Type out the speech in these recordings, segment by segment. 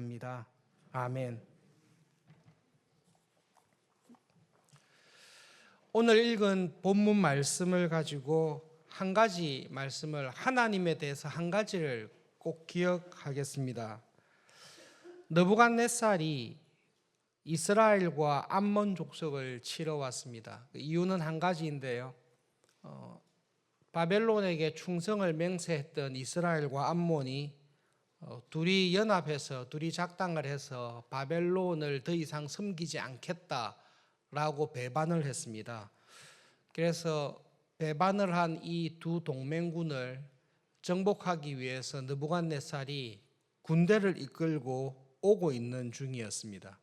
기도합니다. 아멘. 오늘 읽은 본문 말씀을 가지고 한 가지 말씀을, 하나님에 대해서 한 가지를 꼭 기억하겠습니다. 느부갓네살이 이스라엘과 암몬 족속을 치러 왔습니다. 이유는 한 가지인데요. 바벨론에게 충성을 맹세했던 이스라엘과 암몬이 둘이 연합해서, 둘이 작당을 해서 바벨론을 더 이상 섬기지 않겠다라고 배반을 했습니다. 그래서 배반을 한 이 두 동맹군을 정복하기 위해서 느부갓네살이 군대를 이끌고 오고 있는 중이었습니다.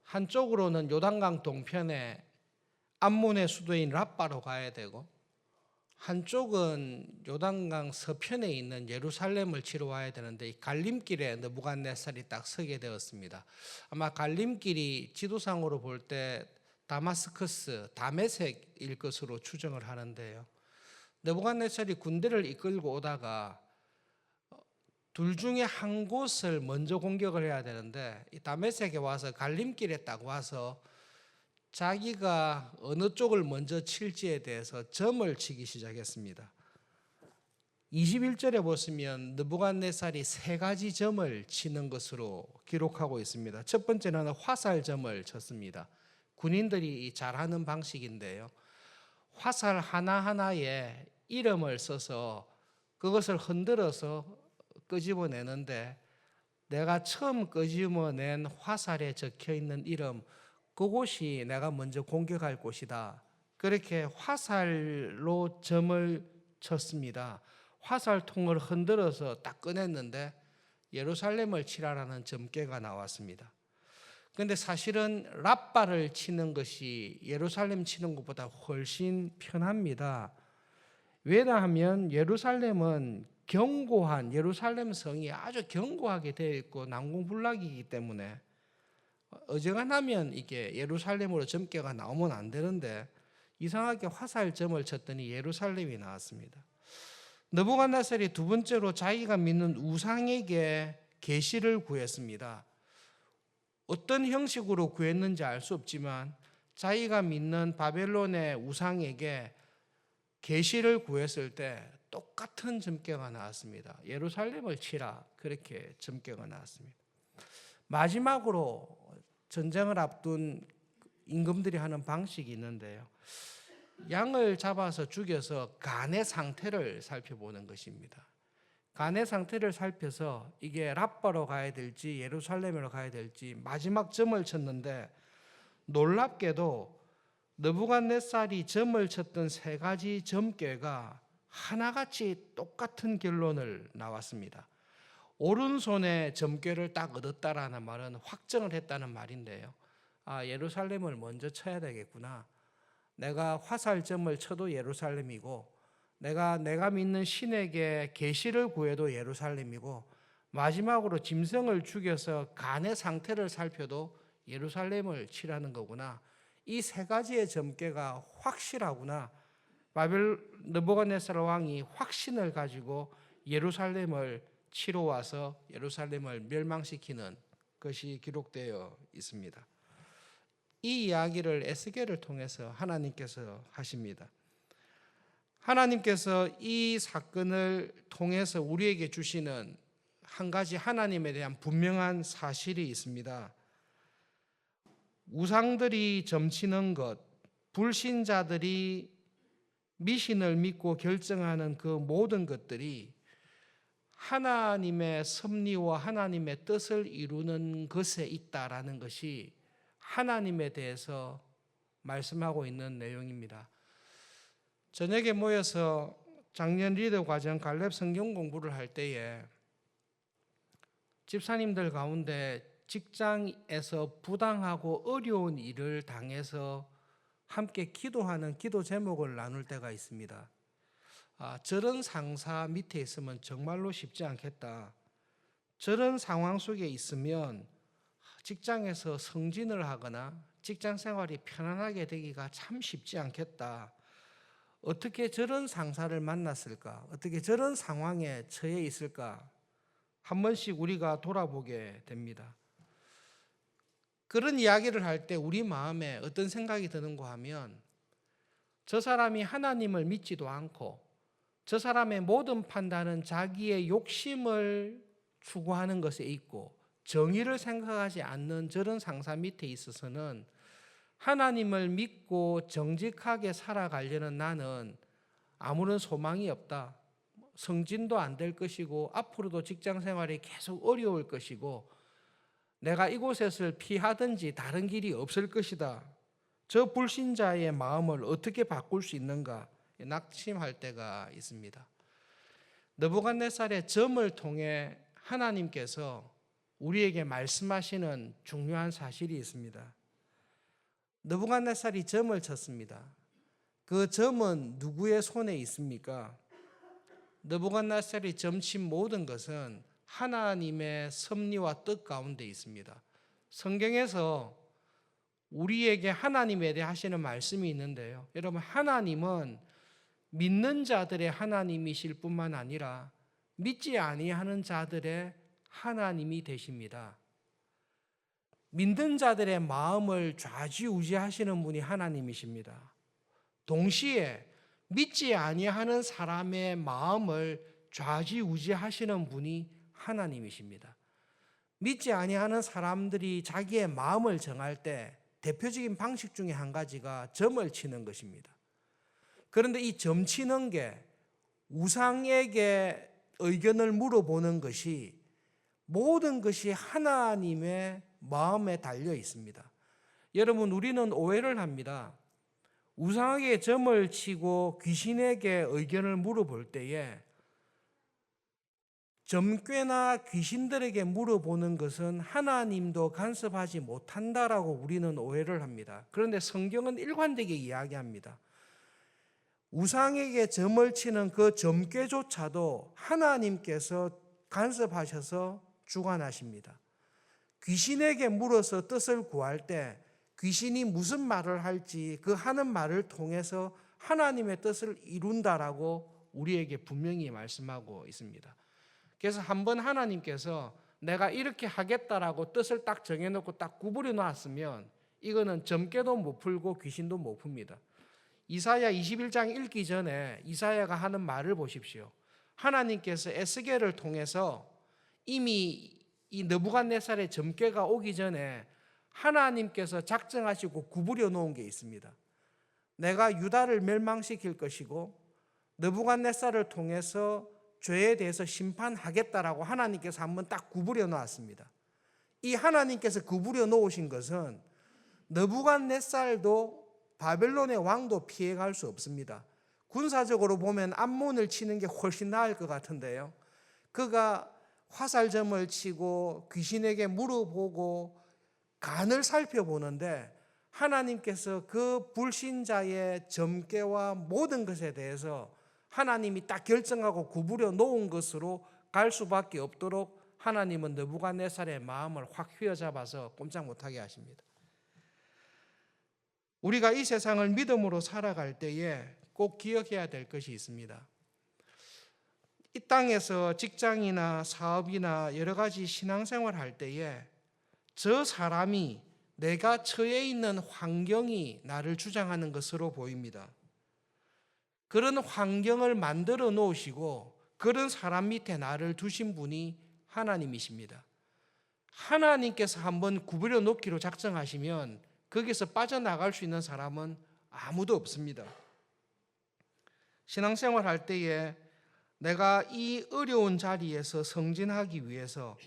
한쪽으로는 요단강 동편에 암몬의 수도인 랍바로 가야 되고, 한쪽은 요단강 서편에 있는 예루살렘을 치러 와야 되는데, 이 갈림길에 느부갓네살이 딱 서게 되었습니다. 아마 갈림길이 지도상으로 볼 때 다마스커스, 다메섹일 것으로 추정을 하는데요. 느부갓네살이 군대를 이끌고 오다가 둘 중에 한 곳을 먼저 공격을 해야 되는데, 이 다메섹에 와서 갈림길에 딱 와서 자기가 어느 쪽을 먼저 칠지에 대해서 점을 치기 시작했습니다. 21절에 보시면 느부갓네살이 세 가지 점을 치는 것으로 기록하고 있습니다. 첫 번째는 화살점을 쳤습니다. 군인들이 잘하는 방식인데요. 화살 하나하나에 이름을 써서 그것을 흔들어서 끄집어내는데, 내가 처음 끄집어낸 화살에 적혀있는 이름, 그곳이 내가 먼저 공격할 곳이다. 그렇게 화살로 점을 쳤습니다. 화살통을 흔들어서 딱 꺼냈는데 예루살렘을 치라라는 점괘가 나왔습니다. 그런데 사실은 랍바를 치는 것이 예루살렘 치는 것보다 훨씬 편합니다. 왜냐하면 예루살렘은 견고한, 예루살렘 성이 아주 견고하게 되어 있고 난공불락이기 때문에 어지간하면 이게 예루살렘으로 점괘가 나오면 안 되는데, 이상하게 화살점을 쳤더니 예루살렘이 나왔습니다. 느부갓네살이 두 번째로 자기가 믿는 우상에게 계시를 구했습니다. 어떤 형식으로 구했는지 알 수 없지만 자기가 믿는 바벨론의 우상에게 계시를 구했을 때 똑같은 점괘가 나왔습니다. 예루살렘을 치라, 그렇게 점괘가 나왔습니다. 마지막으로 전쟁을 앞둔 임금들이 하는 방식이 있는데요. 양을 잡아서 죽여서 간의 상태를 살펴보는 것입니다. 간의 상태를 살펴서 이게 랍바로 가야 될지 예루살렘으로 가야 될지 마지막 점을 쳤는데, 놀랍게도 느부갓네살이 점을 쳤던 세 가지 점괘가 하나같이 똑같은 결론을 나왔습니다. 오른손에 점괘를 딱 얻었다라는 말은 확정을 했다는 말인데요. 예루살렘을 먼저 쳐야 되겠구나. 내가 화살점을 쳐도 예루살렘이고, 내가 믿는 신에게 계시를 구해도 예루살렘이고, 마지막으로 짐승을 죽여서 간의 상태를 살펴도 예루살렘을 치라는 거구나. 이 세 가지의 점괘가 확실하구나. 느부갓네살 왕이 확신을 가지고 예루살렘을 치러 와서 예루살렘을 멸망시키는 것이 기록되어 있습니다. 이 이야기를 에스겔을 통해서 하나님께서 하십니다. 하나님께서 이 사건을 통해서 우리에게 주시는 한 가지 하나님에 대한 분명한 사실이 있습니다. 우상들이 점치는 것, 불신자들이 미신을 믿고 결정하는 그 모든 것들이 하나님의 섭리와 하나님의 뜻을 이루는 것에 있다라는 것이 하나님에 대해서 말씀하고 있는 내용입니다. 저녁에 모여서 작년 리더 과정 갈렙 성경 공부를 할 때에 집사님들 가운데 직장에서 부당하고 어려운 일을 당해서 함께 기도하는 기도 제목을 나눌 때가 있습니다. 저런 상사 밑에 있으면 정말로 쉽지 않겠다. 저런 상황 속에 있으면 직장에서 승진을 하거나 직장 생활이 편안하게 되기가 참 쉽지 않겠다. 어떻게 저런 상사를 만났을까? 어떻게 저런 상황에 처해 있을까? 한 번씩 우리가 돌아보게 됩니다. 그런 이야기를 할 때 우리 마음에 어떤 생각이 드는가 하면 저 사람이 하나님을 믿지도 않고 저 사람의 모든 판단은 자기의 욕심을 추구하는 것에 있고 정의를 생각하지 않는 저런 상사 밑에 있어서는 하나님을 믿고 정직하게 살아가려는 나는 아무런 소망이 없다. 성진도 안 될 것이고 앞으로도 직장 생활이 계속 어려울 것이고 내가 이곳에서 피하든지 다른 길이 없을 것이다. 저 불신자의 마음을 어떻게 바꿀 수 있는가 낙심할 때가 있습니다. 느부갓네살의 점을 통해 하나님께서 우리에게 말씀하시는 중요한 사실이 있습니다. 느부갓네살이 점을 쳤습니다. 그 점은 누구의 손에 있습니까? 느부갓네살이 점친 모든 것은 하나님의 섭리와 뜻 가운데 있습니다. 성경에서 우리에게 하나님에 대해 하시는 말씀이 있는데요. 여러분, 하나님은 믿는 자들의 하나님이실 뿐만 아니라 믿지 아니하는 자들의 하나님이 되십니다. 믿는 자들의 마음을 좌지우지하시는 분이 하나님이십니다. 동시에 믿지 아니하는 사람의 마음을 좌지우지하시는 분이 하나님이십니다. 믿지 아니하는 사람들이 자기의 마음을 정할 때 대표적인 방식 중에 한 가지가 점을 치는 것입니다. 그런데 이 점 치는 게 우상에게 의견을 물어보는 것이 모든 것이 하나님의 마음에 달려 있습니다. 여러분, 우리는 오해를 합니다. 우상에게 점을 치고 귀신에게 의견을 물어볼 때에 점괘나 귀신들에게 물어보는 것은 하나님도 간섭하지 못한다라고 우리는 오해를 합니다. 그런데 성경은 일관되게 이야기합니다. 우상에게 점을 치는 그 점괘조차도 하나님께서 간섭하셔서 주관하십니다. 귀신에게 물어서 뜻을 구할 때 귀신이 무슨 말을 할지 그 하는 말을 통해서 하나님의 뜻을 이룬다라고 우리에게 분명히 말씀하고 있습니다. 그래서 한번 하나님께서 내가 이렇게 하겠다라고 뜻을 딱 정해놓고 딱 구부려 놨으면 이거는 점괘도 못 풀고 귀신도 못 풉니다. 이사야 21장 읽기 전에 이사야가 하는 말을 보십시오. 하나님께서 에스겔을 통해서 이미 이 느부갓네살의 점괘가 오기 전에 하나님께서 작정하시고 구부려 놓은 게 있습니다. 내가 유다를 멸망시킬 것이고 느부갓네살을 통해서 죄에 대해서 심판하겠다라고 하나님께서 한번 딱 구부려 놓았습니다. 이 하나님께서 구부려 놓으신 것은 느부갓네살도 바벨론의 왕도 피해갈 수 없습니다. 군사적으로 보면 암몬을 치는 게 훨씬 나을 것 같은데요. 그가 화살점을 치고 귀신에게 물어보고 간을 살펴보는데 하나님께서 그 불신자의 점괘와 모든 것에 대해서 하나님이 딱 결정하고 구부려 놓은 것으로 갈 수밖에 없도록 하나님은 느부갓네살의 마음을 확 휘어잡아서 꼼짝 못하게 하십니다. 우리가 이 세상을 믿음으로 살아갈 때에 꼭 기억해야 될 것이 있습니다. 이 땅에서 직장이나 사업이나 여러 가지 신앙생활 할 때에 저 사람이 내가 처해 있는 환경이 나를 주장하는 것으로 보입니다. 그런 환경을 만들어 놓으시고 그런 사람 밑에 나를 두신 분이 하나님이십니다. 하나님께서 한번 구부려 놓기로 작정하시면 거기서 빠져나갈 수 있는 사람은 아무도 없습니다. 신앙생활 할 때에 내가 이 어려운 자리에서 승진하기 위해서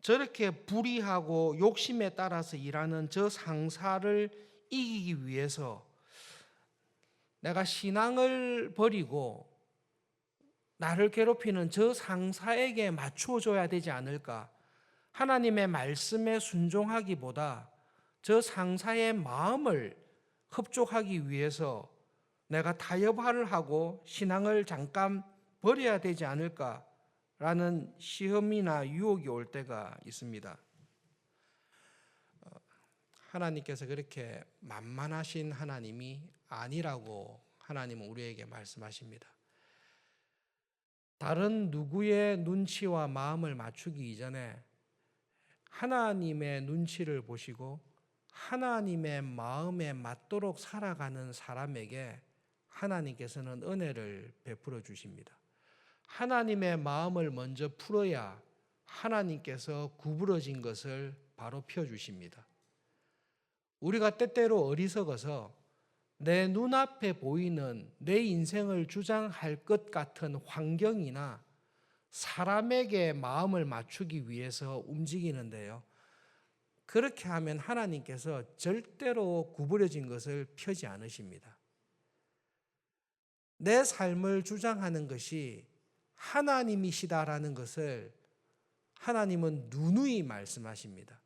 저렇게 불의하고 욕심에 따라서 일하는 저 상사를 이기기 위해서 내가 신앙을 버리고 나를 괴롭히는 저 상사에게 맞춰줘야 되지 않을까? 하나님의 말씀에 순종하기보다 저 상사의 마음을 흡족하기 위해서 내가 타협을 하고 신앙을 잠깐 버려야 되지 않을까라는 시험이나 유혹이 올 때가 있습니다. 하나님께서 그렇게 만만하신 하나님이 아니라고 하나님은 우리에게 말씀하십니다. 다른 누구의 눈치와 마음을 맞추기 이전에 하나님의 눈치를 보시고 하나님의 마음에 맞도록 살아가는 사람에게 하나님께서는 은혜를 베풀어 주십니다. 하나님의 마음을 먼저 풀어야 하나님께서 구부러진 것을 바로 펴주십니다. 우리가 때때로 어리석어서 내 눈앞에 보이는 내 인생을 주장할 것 같은 환경이나 사람에게 마음을 맞추기 위해서 움직이는데요. 그렇게 하면 하나님께서 절대로 구부러진 것을 펴지 않으십니다. 내 삶을 주장하는 것이 하나님이시다라는 것을 하나님은 누누이 말씀하십니다.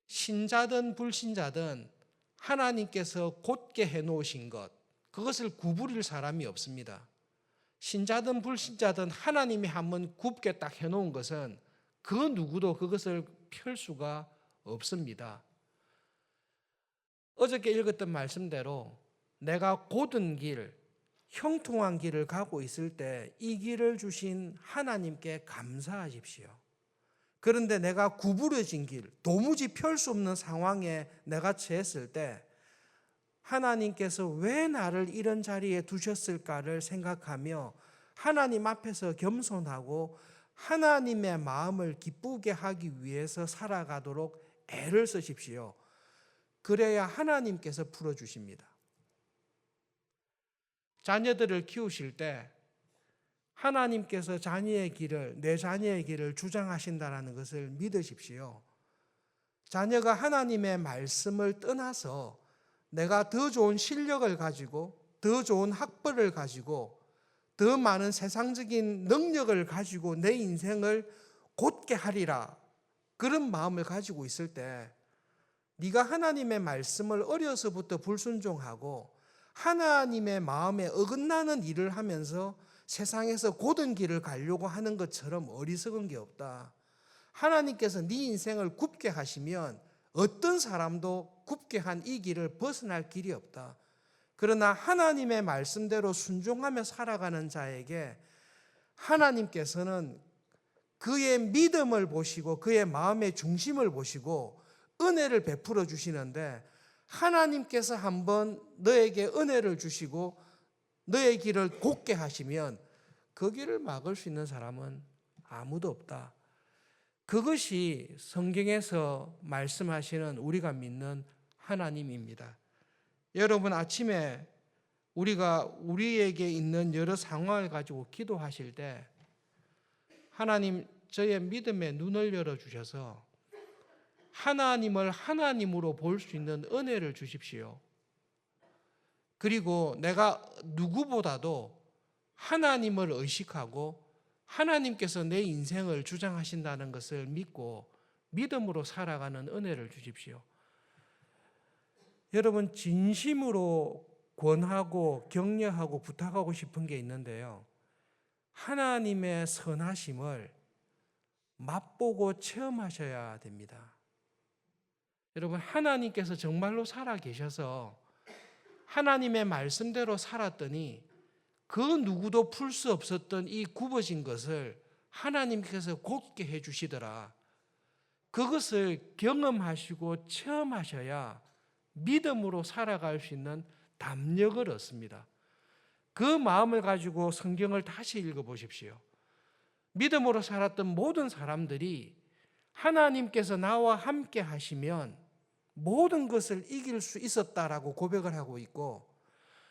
신자든 불신자든 하나님께서 곧게 해놓으신 것, 그것을 구부릴 사람이 없습니다. 신자든 불신자든 하나님이 한번 굽게 딱 해놓은 것은 그 누구도 그것을 펼 수가 없습니다. 어저께 읽었던 말씀대로 내가 곧은 길, 형통한 길을 가고 있을 때 이 길을 주신 하나님께 감사하십시오. 그런데 내가 구부러진 길, 도무지 펼 수 없는 상황에 내가 처했을 때 하나님께서 왜 나를 이런 자리에 두셨을까를 생각하며 하나님 앞에서 겸손하고 하나님의 마음을 기쁘게 하기 위해서 살아가도록 애를 쓰십시오. 그래야 하나님께서 풀어주십니다. 자녀들을 키우실 때 하나님께서 내 자녀의 길을 주장하신다는 것을 믿으십시오. 자녀가 하나님의 말씀을 떠나서 내가 더 좋은 실력을 가지고 더 좋은 학벌을 가지고 더 많은 세상적인 능력을 가지고 내 인생을 곧게 하리라, 그런 마음을 가지고 있을 때 네가 하나님의 말씀을 어려서부터 불순종하고 하나님의 마음에 어긋나는 일을 하면서 세상에서 곧은 길을 가려고 하는 것처럼 어리석은 게 없다. 하나님께서 네 인생을 굽게 하시면 어떤 사람도 굽게 한 이 길을 벗어날 길이 없다. 그러나 하나님의 말씀대로 순종하며 살아가는 자에게 하나님께서는 그의 믿음을 보시고 그의 마음의 중심을 보시고 은혜를 베풀어 주시는데, 하나님께서 한번 너에게 은혜를 주시고 너의 길을 곧게 하시면 그 길을 막을 수 있는 사람은 아무도 없다. 그것이 성경에서 말씀하시는 우리가 믿는 하나님입니다. 여러분, 아침에 우리에게 있는 여러 상황을 가지고 기도하실 때 하나님, 저의 믿음의 눈을 열어주셔서 하나님을 하나님으로 볼 수 있는 은혜를 주십시오. 그리고 내가 누구보다도 하나님을 의식하고 하나님께서 내 인생을 주장하신다는 것을 믿고 믿음으로 살아가는 은혜를 주십시오. 여러분, 진심으로 권하고 격려하고 부탁하고 싶은 게 있는데요. 하나님의 선하심을 맛보고 체험하셔야 됩니다. 여러분, 하나님께서 정말로 살아계셔서 하나님의 말씀대로 살았더니 그 누구도 풀 수 없었던 이 굽어진 것을 하나님께서 곧게 해주시더라. 그것을 경험하시고 체험하셔야 믿음으로 살아갈 수 있는 담력을 얻습니다. 그 마음을 가지고 성경을 다시 읽어보십시오. 믿음으로 살았던 모든 사람들이 하나님께서 나와 함께 하시면 모든 것을 이길 수 있었다라고 고백을 하고 있고,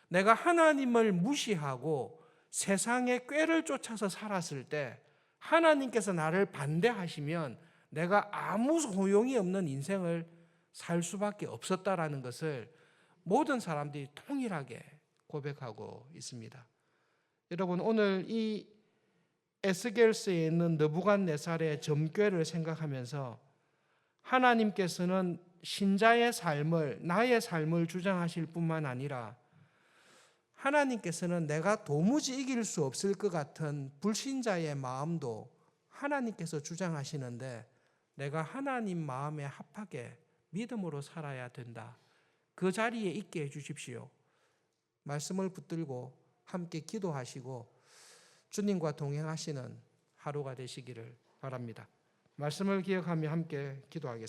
내가 하나님을 무시하고 세상의 꾀를 쫓아서 살았을 때 하나님께서 나를 반대하시면 내가 아무 소용이 없는 인생을 살 수밖에 없었다라는 것을 모든 사람들이 통일하게 고백하고 있습니다. 여러분, 오늘 이 에스겔서에 있는 느부갓네살의 점괘를 생각하면서 하나님께서는 신자의 삶을, 나의 삶을 주장하실 뿐만 아니라 하나님께서는 내가 도무지 이길 수 없을 것 같은 불신자의 마음도 하나님께서 주장하시는데 내가 하나님 마음에 합하게 믿음으로 살아야 된다. 그 자리에 있게 해주십시오. 말씀을 붙들고 함께 기도하시고 주님과 동행하시는 하루가 되시기를 바랍니다. 말씀을 기억하며 함께 기도하겠습니다.